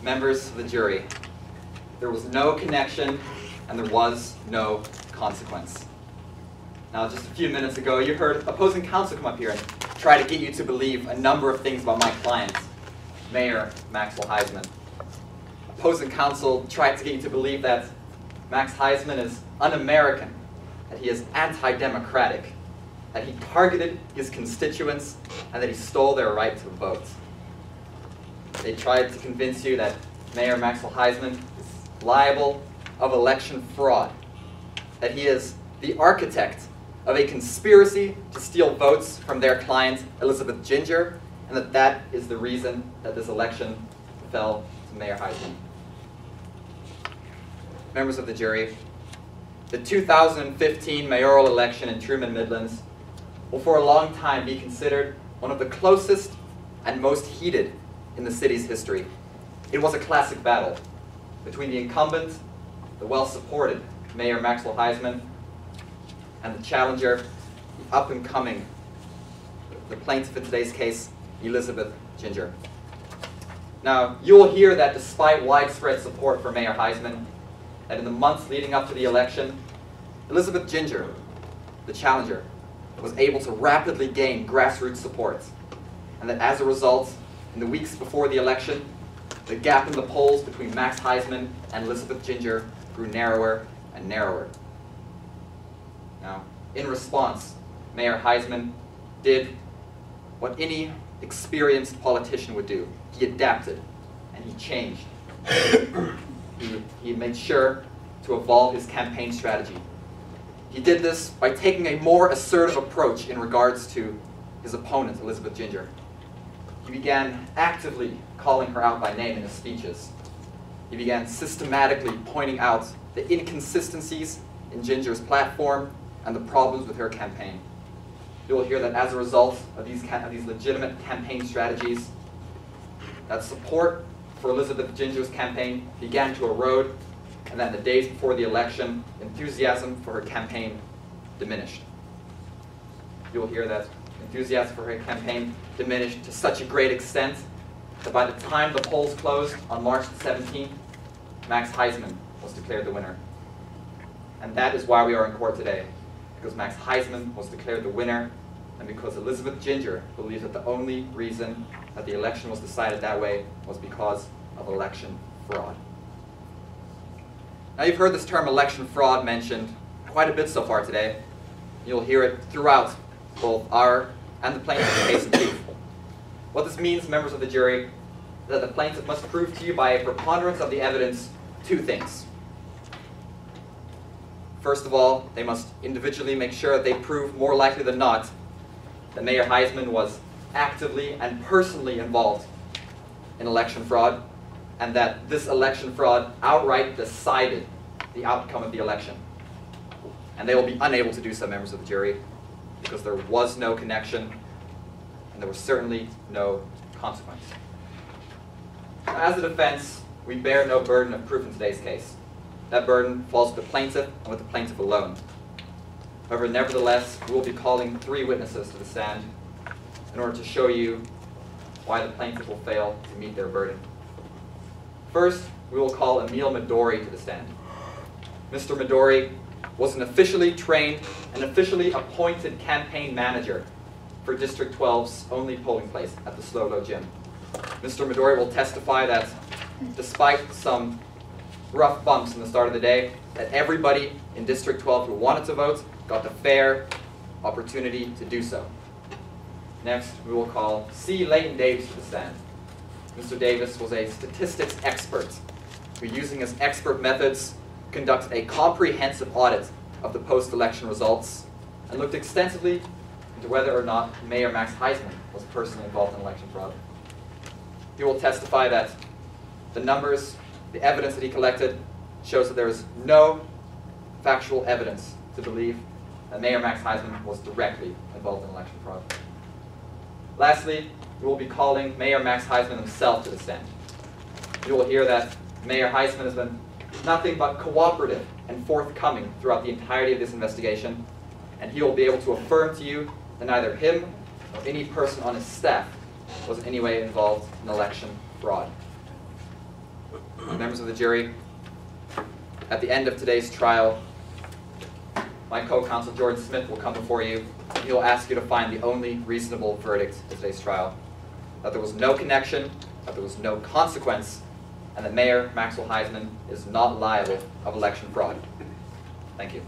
members of the jury, there was no connection and there was no consequence. Now, just a few minutes ago, you heard opposing counsel come up here and try to get you to believe a number of things about my client, Mayor Maxwell Heisman. Opposing counsel tried to get you to believe that Max Heisman is un-American, that he is anti-democratic, that he targeted his constituents, and that he stole their right to vote. They tried to convince you that Mayor Maxwell Heisman is liable of election fraud, that he is the architect of a conspiracy to steal votes from their client, Elizabeth Ginger, and that that is the reason that this election fell to Mayor Heisman. Members of the jury, the 2015 mayoral election in Truman Midlands will for a long time be considered one of the closest and most heated in the city's history. It was a classic battle between the incumbent, the well-supported Mayor Maxwell Heisman, and the challenger, the up-and-coming, the plaintiff in today's case, Elizabeth Ginger. Now, you will hear that despite widespread support for Mayor Heisman, that in the months leading up to the election, Elizabeth Ginger, the challenger, was able to rapidly gain grassroots support, and that as a result, in the weeks before the election, the gap in the polls between Max Heisman and Elizabeth Ginger grew narrower and narrower. Now, in response, Mayor Heisman did what any experienced politician would do. He adapted and he changed. He made sure to evolve his campaign strategy. He did this by taking a more assertive approach in regards to his opponent, Elizabeth Ginger. He began actively calling her out by name in his speeches. He began systematically pointing out the inconsistencies in Ginger's platform and the problems with her campaign. You will hear that as a result of these legitimate campaign strategies, that support for Elizabeth Ginger's campaign began to erode, and that in the days before the election, enthusiasm for her campaign diminished. You will hear that enthusiasm for her campaign diminished to such a great extent that by the time the polls closed on March 17th, Max Heisman was declared the winner. And that is why we are in court today, because Max Heisman was declared the winner, and because Elizabeth Ginger believes that the only reason that the election was decided that way was because of election fraud. Now, you've heard this term election fraud mentioned quite a bit so far today. You'll hear it throughout both our and the plaintiff's case in chief. What this means, members of the jury, is that the plaintiff must prove to you by a preponderance of the evidence two things. First of all, they must individually make sure that they prove more likely than not that Mayor Heisman was actively and personally involved in election fraud, and that this election fraud outright decided the outcome of the election. And they will be unable to do so, members of the jury, because there was no connection and there was certainly no consequence. Now, as a defense, we bear no burden of proof in today's case. That burden falls with the plaintiff and with the plaintiff alone. However, nevertheless, we will be calling 3 witnesses to the stand in order to show you why the plaintiff will fail to meet their burden. First, we will call Emil Midori to the stand. Mr. Midori was an officially trained and officially appointed campaign manager for District 12's only polling place at the Slow Low Gym. Mr. Midori will testify that despite some rough bumps in the start of the day, that everybody in District 12 who wanted to vote got the fair opportunity to do so. Next, we will call C. Leighton Davis to the stand. Mr. Davis was a statistics expert who, using his expert methods, conducted a comprehensive audit of the post-election results and looked extensively into whether or not Mayor Max Heisman was personally involved in election fraud. He will testify that the numbers, the evidence that he collected, shows that there is no factual evidence to believe that Mayor Max Heisman was directly involved in election fraud. Lastly, we will be calling Mayor Max Heisman himself to the stand. You will hear that Mayor Heisman has been nothing but cooperative and forthcoming throughout the entirety of this investigation, and he will be able to affirm to you that neither him nor any person on his staff was in any way involved in election fraud. members of the jury, at the end of today's trial, my co-counsel Jordan Smith will come before you. He will ask you to find the only reasonable verdict in today's trial, that there was no connection, that there was no consequence, and that Mayor Maxwell Heisman is not liable of election fraud. Thank you.